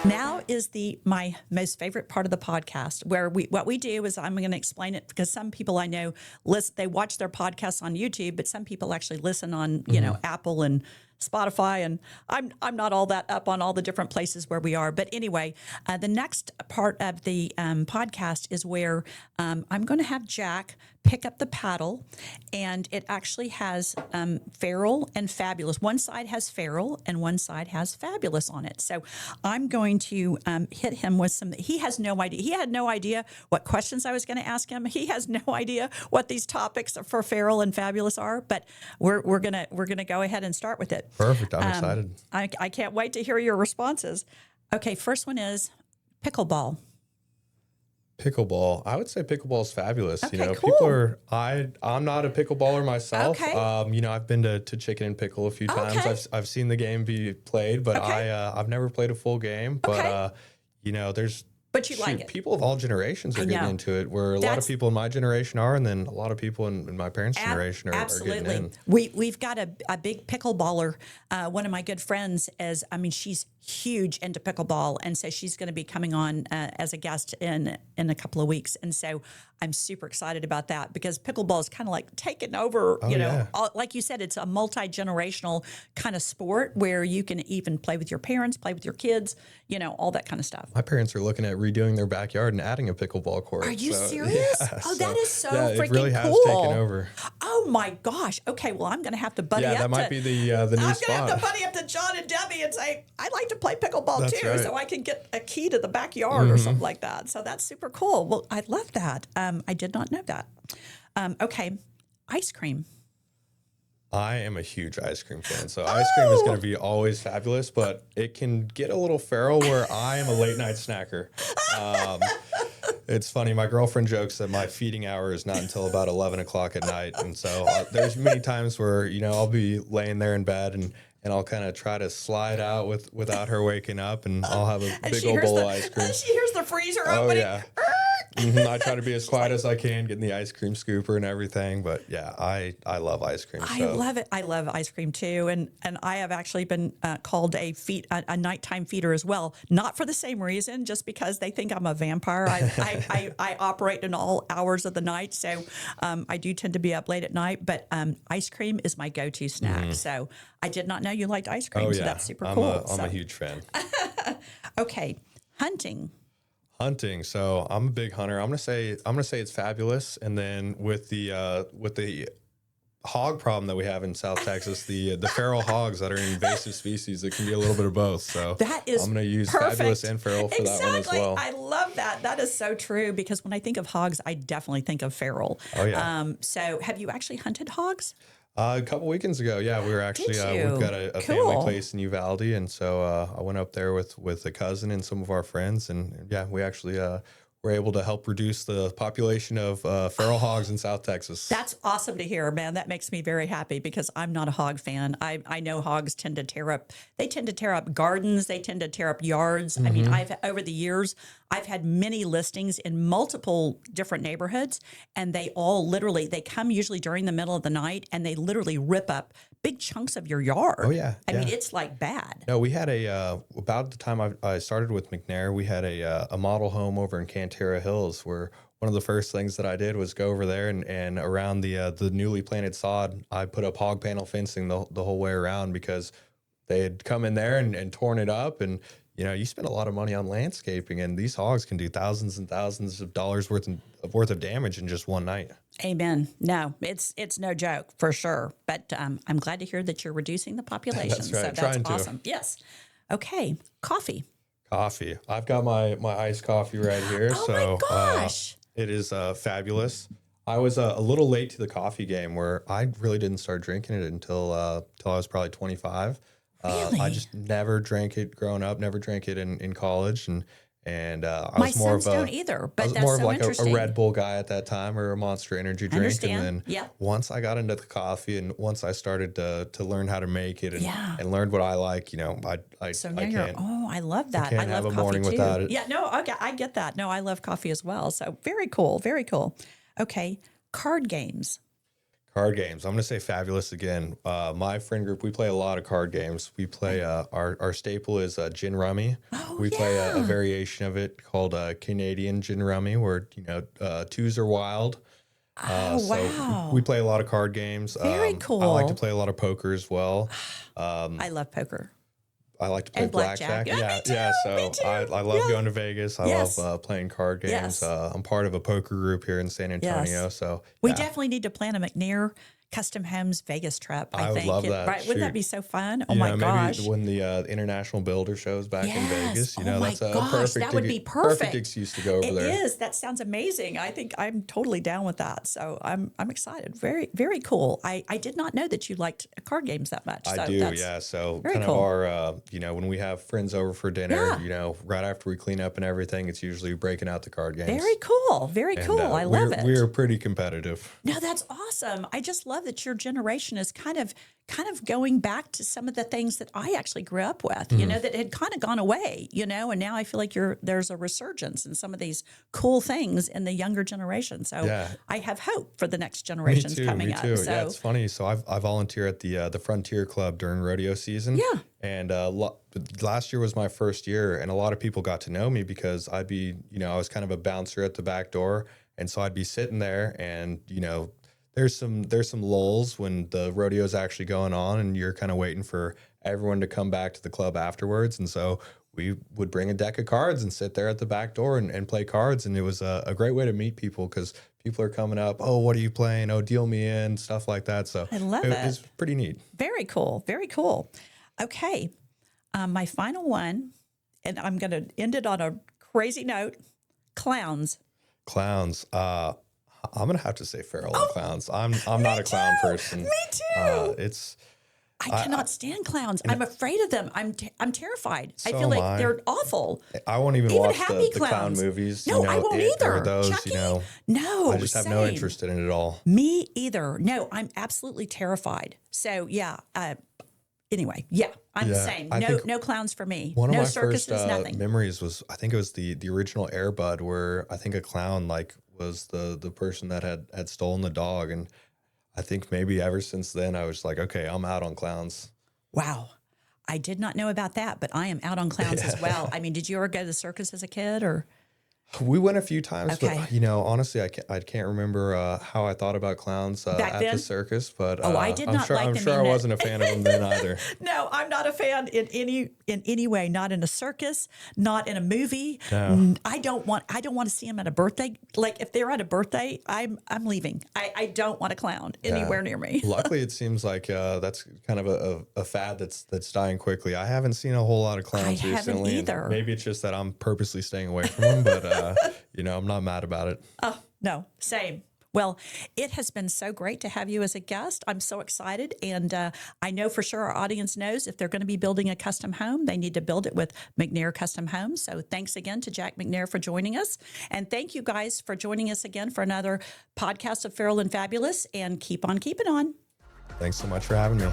Now is my most favorite part of the podcast, where what we do is I'm going to explain it because some people I know they watch their podcasts on YouTube, but some people actually listen on Apple and Spotify, and I'm not all that up on all the different places where we are. But anyway, the next part of the podcast is where I'm going to have Jack pick up the paddle, and it actually has feral and fabulous. One side has feral and one side has fabulous on it. So I'm going to hit him with some. He has no idea. He had no idea what questions I was going to ask him. He has no idea what these topics for feral and fabulous are. But we're gonna go ahead and start with it. Perfect. I'm excited. I can't wait to hear your responses. Okay, first one is pickleball. Pickleball. I would say pickleball is fabulous. Okay, People cool. are. I'm not a pickleballer myself. Okay. I've been to Chicken and Pickle a few times. Okay. I've seen the game be played, but Okay. I've never played a full game. But Okay. there's. But you like it. People of all generations are getting into it, where a lot of people in my generation are, and then a lot of people in my parents' generation are getting in. We've got a big pickleballer. One of my good friends she's huge into pickleball, and so she's going to be coming on as a guest in a couple of weeks. And so I'm super excited about that because pickleball is kind of like taking over, like you said, it's a multi-generational kind of sport where you can even play with your parents, play with your kids, all that kind of stuff. My parents are looking at redoing their backyard and adding a pickleball court. Are you serious? Yeah, that is so freaking cool. It really has taken over. Oh my gosh. Okay, well, I'm going to have to buddy up. Yeah, that might be the new spot. I'm going to have to buddy up to John and Debbie and say, I'd like to play pickleball That's too, right. so I can get a key to the backyard or something like that. So that's super cool. Well, I love that. I did not know that. Okay, ice cream. I am a huge ice cream fan, so ice cream is going to be always fabulous, but it can get a little feral where I am a late night snacker. It's funny, my girlfriend jokes that my feeding hour is not until about 11 o'clock at night, and so there's many times where, I'll be laying there in bed and I'll kind of try to slide out without her waking up, and I'll have a big old bowl of ice cream. And she hears the freezer Oh, opening. yeah. I try to be as quiet as I can, getting the ice cream scooper and everything. But yeah, I love ice cream. I love it. I love ice cream too, and I have actually been called a nighttime feeder as well. Not for the same reason, just because they think I'm a vampire. I operate in all hours of the night, so I do tend to be up late at night. But ice cream is my go-to snack. So I did not know you liked ice cream. Oh, So yeah. that's super cool. I'm a huge fan. Okay, hunting. Hunting. So I'm a big hunter. I'm gonna say it's fabulous. And then with the hog problem that we have in South Texas, the feral hogs that are invasive species, it can be a little bit of both. So that is I'm gonna use perfect. fabulous and feral for that one as well. I love that. That is so true because when I think of hogs, I definitely think of feral. Oh yeah. So have you actually hunted hogs? A couple weekends ago, yeah, we were actually we've got a family place in Uvalde, and so I went up there with a cousin and some of our friends, and yeah, we actually were able to help reduce the population of feral hogs in South Texas. That's awesome to hear, man. That makes me very happy because I'm not a hog fan. I know hogs tend to tear up gardens. They tend to tear up yards. I mean, over the years, I've had many listings in multiple different neighborhoods, and they come usually during the middle of the night, and they literally rip up big chunks of your yard. Oh yeah. I mean, it's like bad. No, we had about the time I started with McNair, we had a model home over in Cantera Hills where one of the first things that I did was go over there and around the newly planted sod, I put up hog panel fencing the whole way around because they had come in there and torn it up. And, you spend a lot of money on landscaping, and these hogs can do thousands and thousands of dollars worth of damage in just one night. Amen. No, it's no joke for sure. But I'm glad to hear that you're reducing the population. That's right. So that's Trying to. awesome. Yes. Okay. Coffee. Coffee. I've got my iced coffee right here. Oh so my gosh. It is fabulous. I was a little late to the coffee game where I really didn't start drinking it until I was probably 25. Really? I just never drank it growing up, never drank it in college. And I My was more sons of don't either, but I was that's more so of like interesting. a Red Bull guy at that time or a Monster Energy drink. Understand. And then Yeah. once I got into the coffee and once I started to learn how to make it and learned what I like, I So now can't. I love that. can't I have love a coffee morning too. without it. Yeah, no, okay, I get that. No, I love coffee as well. So very cool, very cool. Okay, card games. Card games. I'm going to say fabulous again. My friend group, we play a lot of card games. We play, our staple is gin rummy. Oh, We play a variation of it called Canadian gin rummy, where, twos are wild. Oh, So wow. we play a lot of card games. Very I like to cool. play a lot of poker as well. I love poker. I like to play And blackjack. blackjack. Yeah, me too, Yeah. So me too. I love Yeah. going to Vegas. I Yes. love playing card games. Yes. I'm part of a poker group here in San Antonio. Yes. So We yeah. definitely need to plan a McNair Custom Homes Vegas trip. I I would think. love that. Right? Wouldn't that Shoot. be so fun? Oh my Maybe gosh. when the International Builder shows back in Vegas, Oh my that's a gosh, perfect, that would be perfect. excuse to go over It there. is. That sounds amazing. I think I'm totally down with that. So I'm excited. Very, very cool. I did not know that you liked card games that much. I So do, that's yeah. So very kind cool. of our, when we have friends over for dinner, Yeah. right after we clean up and everything, it's usually breaking out the card games. Very cool. Very And, cool. I love it. We're pretty competitive. No, that's awesome. I just love that your generation is kind of going back to some of the things that I actually grew up with, that had kind of gone away, and now I feel like there's a resurgence in some of these cool things in the younger generation. So Yeah. I have hope for the next Me generations too. coming Me up. too. So Yeah, it's funny. So I volunteer at the Frontier Club during rodeo season. Yeah. And last year was my first year, and a lot of people got to know me because I'd be, I was kind of a bouncer at the back door, and so I'd be sitting there, and there's some lulls when the rodeo's actually going on, and you're kind of waiting for everyone to come back to the club afterwards, and so we would bring a deck of cards and sit there at the back door and play cards, and it was a great way to meet people because people are coming up, oh, what are you playing? Oh, deal me in, stuff like that. So I love it. It's pretty neat. very cool. Very cool. Okay. My final one, and I'm going to end it on a crazy note, clowns. Clowns. I'm gonna have to say feral and clowns. I'm not a clown person. Me too. I cannot stand clowns. I'm afraid of them. I'm terrified. I So feel am like I. they're awful. I won't even Even watch happy the clown clowns. movies. No, I won't It or either. those, Chucky? No, No, I just have no same. interest in it at all. Me either. No, I'm absolutely terrified. So yeah. Anyway, yeah, I'm the Yeah, same. I No, think no clowns for me. One of No my circuses, first nothing. memories was, I think it was the original Air Bud, where I think a clown was the person that had stolen the dog, and I think maybe ever since then I was like, okay, I'm out on clowns. Wow. I did not know about that, but I am out on clowns as well. I mean, did you ever go to the circus as a kid or? We went a few times, Okay. but honestly, I can't remember how I thought about clowns Back at then? the circus. But Oh, I did I'm not sure, like I'm them sure I in it. wasn't a fan of them then either. No, I'm not a fan in any way. Not in a circus, not in a movie. No. I don't want to see them at a birthday. Like if they're at a birthday, I'm leaving. I don't want a clown anywhere near me. Luckily, it seems like that's kind of a fad that's dying quickly. I haven't seen a whole lot of clowns I haven't recently. and either. Maybe it's just that I'm purposely staying away from them, but I'm not mad about it. Oh, no, same. Well, it has been so great to have you as a guest. I'm so excited. And I know for sure our audience knows if they're going to be building a custom home, they need to build it with McNair Custom Homes. So thanks again to Jack McNair for joining us. And thank you guys for joining us again for another podcast of Feral and Fabulous. And keep on keeping on. Thanks so much for having me.